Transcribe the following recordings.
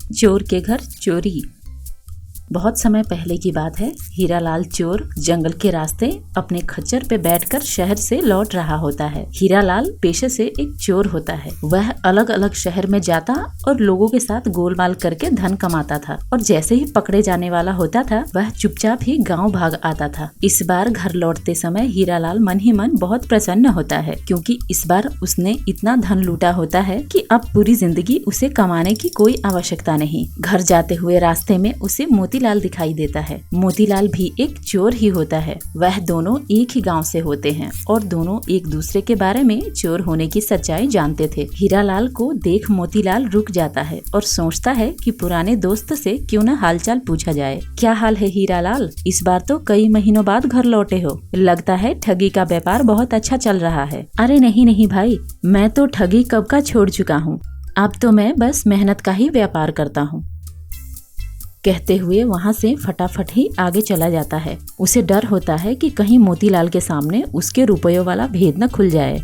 चोर के घर चोरी। बहुत समय पहले की बात है। हीरालाल चोर जंगल के रास्ते अपने खच्चर पे बैठकर शहर से लौट रहा होता है। हीरालाल पेशे से एक चोर होता है। वह अलग अलग शहर में जाता और लोगों के साथ गोलमाल करके धन कमाता था, और जैसे ही पकड़े जाने वाला होता था वह चुपचाप ही गाँव भाग आता था। इस बार घर लौटते समय हीरालाल मन ही मन बहुत प्रसन्न होता है, क्योंकि इस बार उसने इतना धन लूटा होता है कि अब पूरी जिंदगी उसे कमाने की कोई आवश्यकता नहीं। घर जाते हुए रास्ते में उसे मोतीलाल दिखाई देता है। मोतीलाल भी एक चोर ही होता है। वह दोनों एक ही गांव से होते हैं और दोनों एक दूसरे के बारे में चोर होने की सच्चाई जानते थे। हीरालाल को देख मोतीलाल रुक जाता है और सोचता है कि पुराने दोस्त से क्यों न हालचाल पूछा जाए। क्या हाल है हीरालाल? इस बार तो कई महीनों बाद घर लौटे हो। लगता है ठगी का व्यापार बहुत अच्छा चल रहा है। अरे नहीं भाई, मैं तो ठगी कब का छोड़ चुका हूँ। अब तो मैं बस मेहनत का ही व्यापार करता हूँ, कहते हुए वहाँ से फटाफट ही आगे चला जाता है। उसे डर होता है कि कहीं मोतीलाल के सामने उसके रुपयों वाला भेद न खुल जाए।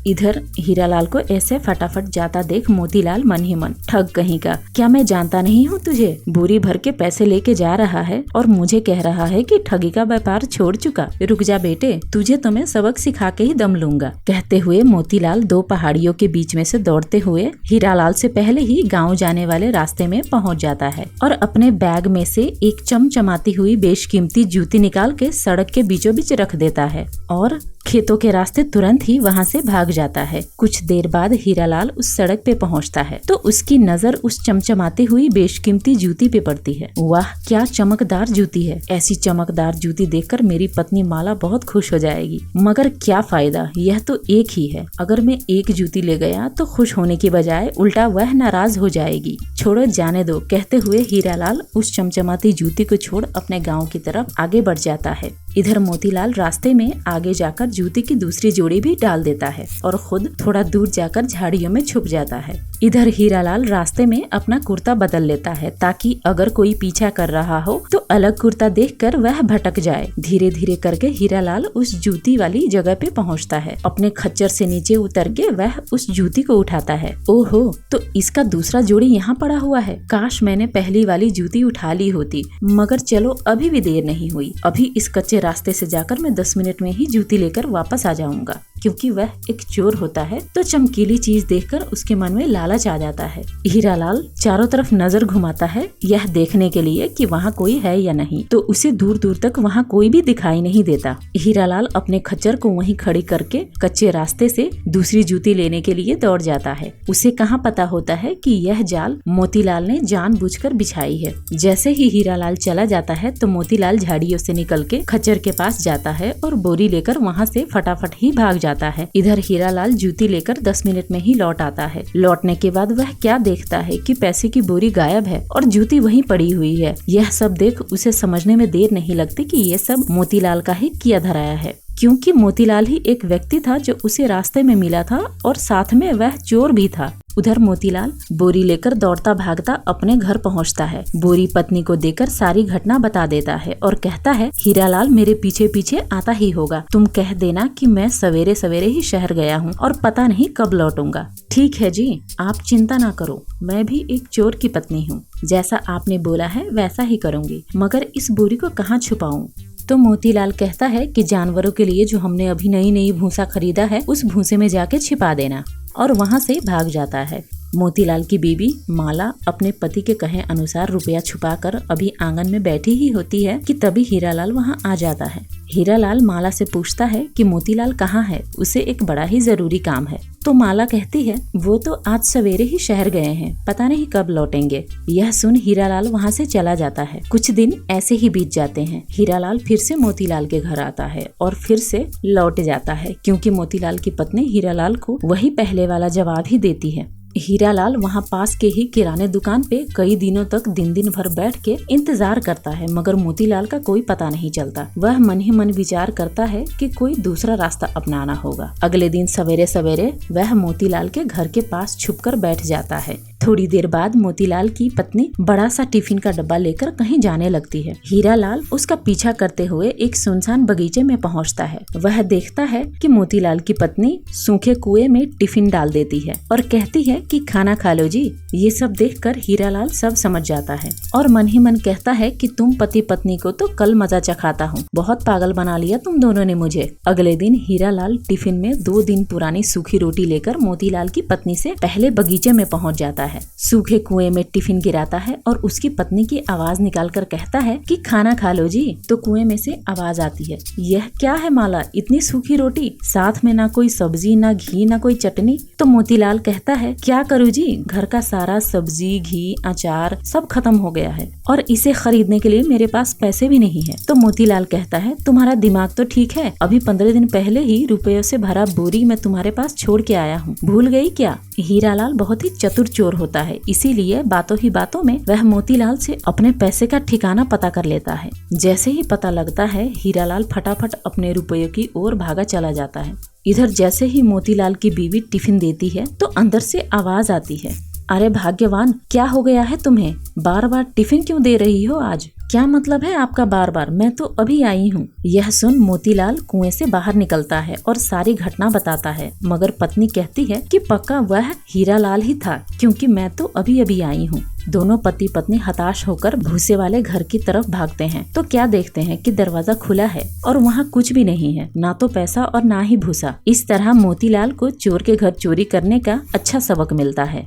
इधर हीरालाल को ऐसे फटाफट जाता देख मोतीलाल मन ही मन, ठग कहीं का, क्या मैं जानता नहीं हूँ तुझे? बोरी भर के पैसे लेके जा रहा है और मुझे कह रहा है कि ठगी का व्यापार छोड़ चुका। रुक जा बेटे, तुझे तो मैं सबक सिखा के ही दम लूंगा। कहते हुए मोतीलाल दो पहाड़ियों के बीच में से दौड़ते हुए हीरालाल से पहले ही गाँव जाने वाले रास्ते में पहुँच जाता है और अपने बैग में से एक चमचमाती हुई बेशकीमती जूती निकाल के सड़क के बीचों बीच रख देता है और खेतों के रास्ते तुरंत ही वहाँ से भाग जाता है। कुछ देर बाद हीरालाल उस सड़क पे पहुँचता है तो उसकी नजर उस चमचमाती हुई बेशकीमती जूती पे पड़ती है। वाह, क्या चमकदार जूती है! ऐसी चमकदार जूती देखकर मेरी पत्नी माला बहुत खुश हो जाएगी। मगर क्या फायदा, यह तो एक ही है। अगर मैं एक जूती ले गया तो खुश होने की बजाय उल्टा वह नाराज हो जाएगी। छोड़ो, जाने दो। कहते हुए हीरालाल उस चमचमाती जूती को छोड़ अपने गाँव की तरफ आगे बढ़ जाता है। इधर मोतीलाल रास्ते में आगे जाकर जूती की दूसरी जोड़ी भी डाल देता है और खुद थोड़ा दूर जाकर झाड़ियों में छुप जाता है। इधर हीरालाल रास्ते में अपना कुर्ता बदल लेता है ताकि अगर कोई पीछा कर रहा हो तो अलग कुर्ता देखकर वह भटक जाए। धीरे धीरे करके हीरालाल उस जूती वाली जगह पे पहुंचता है। अपने खच्चर से नीचे उतर के वह उस जूती को उठाता है। ओहो, तो इसका दूसरा जोड़ी यहाँ पड़ा हुआ है। काश मैंने पहली वाली जूती उठा ली होती। मगर चलो, अभी भी देर नहीं हुई। अभी इस कच्चे रास्ते से जाकर मैं 10 मिनट में ही जूती लेकर वापस आ जाऊंगा। क्योंकि वह एक चोर होता है तो चमकीली चीज देखकर उसके मन में लालच आ जाता है। हीरालाल चारों तरफ नजर घुमाता है यह देखने के लिए कि वहाँ कोई है या नहीं, तो उसे दूर दूर तक वहाँ कोई भी दिखाई नहीं देता। हीरालाल अपने खच्चर को वहीं खड़ी करके कच्चे रास्ते से दूसरी जूती लेने के लिए दौड़ जाता है। उसे कहाँ पता होता है कि यह जाल मोतीलाल ने जानबूझकर बिछाई है। जैसे ही हीरालाल चला जाता है तो मोतीलाल झाड़ियों से निकल के खच्चर के पास जाता है और बोरी लेकर वहाँ से फटाफट ही भाग जाता है। इधर हीरालाल जूती लेकर 10 मिनट में ही लौट आता है। लौटने के बाद वह क्या देखता है कि पैसे की बोरी गायब है और जूती वहीं पड़ी हुई है। यह सब देख उसे समझने में देर नहीं लगती कि ये सब मोतीलाल का ही किया धराया है, क्योंकि मोतीलाल ही एक व्यक्ति था जो उसे रास्ते में मिला था और साथ में वह चोर भी था। उधर मोतीलाल बोरी लेकर दौड़ता भागता अपने घर पहुंचता है। बोरी पत्नी को देकर सारी घटना बता देता है और कहता है, हीरालाल मेरे पीछे पीछे आता ही होगा। तुम कह देना कि मैं सवेरे सवेरे ही शहर गया हूँ और पता नहीं कब लौटूंगा। ठीक है जी, आप चिंता ना करो, मैं भी एक चोर की पत्नी हूँ। जैसा आपने बोला है वैसा ही करूँगी, मगर इस बोरी को कहाँ छुपाऊँ? तो मोतीलाल कहता है कि जानवरों के लिए जो हमने अभी नई भूसा खरीदा है उस भूसे में जाके छिपा देना, और वहाँ से भाग जाता है। मोतीलाल की बीबी माला अपने पति के कहे अनुसार रुपया छुपाकर अभी आंगन में बैठी ही होती है कि तभी हीरालाल वहाँ आ जाता है। हीरालाल माला से पूछता है कि मोतीलाल कहाँ है, उसे एक बड़ा ही जरूरी काम है। तो माला कहती है, वो तो आज सवेरे ही शहर गए हैं, पता नहीं कब लौटेंगे। यह सुन हीरालाल वहाँ से चला जाता है। कुछ दिन ऐसे ही बीत जाते हैं। हीरालाल फिर से मोतीलाल के घर आता है और फिर से लौट जाता है, क्योंकि मोतीलाल की पत्नी हीरालाल को वही पहले वाला जवाब ही देती है। हीरालाल वहाँ पास के ही किराने दुकान पे कई दिनों तक दिन भर बैठ के इंतजार करता है, मगर मोतीलाल का कोई पता नहीं चलता। वह मन ही मन विचार करता है कि कोई दूसरा रास्ता अपनाना होगा। अगले दिन सवेरे सवेरे वह मोतीलाल के घर के पास छुपकर बैठ जाता है। थोड़ी देर बाद मोतीलाल की पत्नी बड़ा सा टिफिन का डब्बा लेकर कहीं जाने लगती है। हीरालाल उसका पीछा करते हुए एक सुनसान बगीचे में पहुंचता है। वह देखता है कि मोतीलाल की पत्नी सूखे कुएं में टिफिन डाल देती है और कहती है कि खाना खा लो जी। ये सब देखकर हीरालाल सब समझ जाता है और मन ही मन कहता है कि तुम पति पत्नी को तो कल मजा चखाता हूँ, बहुत पागल बना लिया तुम दोनों ने मुझे। अगले दिन हीरालाल टिफिन में 2 दिन पुरानी सूखी रोटी लेकर मोतीलाल की पत्नी से पहले बगीचे में पहुँच जाता है। सूखे कुएं में टिफिन गिराता है और उसकी पत्नी की आवाज निकालकर कहता है कि खाना खा लो जी। तो कुएं में से आवाज आती है, यह क्या है माला, इतनी सूखी रोटी, साथ में ना कोई सब्जी, ना घी, ना कोई चटनी। तो मोतीलाल कहता है, क्या करूँ जी, घर का सारा सब्जी, घी, अचार सब खत्म हो गया है और इसे खरीदने के लिए मेरे पास पैसे भी नहीं है। तो मोतीलाल कहता है, तुम्हारा दिमाग तो ठीक है, अभी 15 दिन पहले ही रुपयों से भरा बोरी मैं तुम्हारे पास छोड़ के आया हूँ, भूल गई क्या। हीरालाल बहुत ही चतुर चोर होता है, इसीलिए बातों ही बातों में वह मोतीलाल से अपने पैसे का ठिकाना पता कर लेता है। जैसे ही पता लगता है, हीरालाल फटाफट अपने रुपयों की ओर भागा चला जाता है। इधर जैसे ही मोतीलाल की बीवी टिफिन देती है तो अंदर से आवाज आती है, अरे भाग्यवान, क्या हो गया है तुम्हें, बार बार टिफिन क्यों दे रही हो आज, क्या मतलब है आपका बार बार, मैं तो अभी आई हूँ। यह सुन मोतीलाल कुएं से बाहर निकलता है और सारी घटना बताता है, मगर पत्नी कहती है कि पक्का वह हीरालाल ही था, क्योंकि मैं तो अभी अभी आई हूँ। दोनों पति पत्नी हताश होकर भूसे वाले घर की तरफ भागते हैं तो क्या देखते हैं कि दरवाजा खुला है और वहाँ कुछ भी नहीं है, ना तो पैसा और ना ही भूसा। इस तरह मोतीलाल को चोर के घर चोरी करने का अच्छा सबक मिलता है।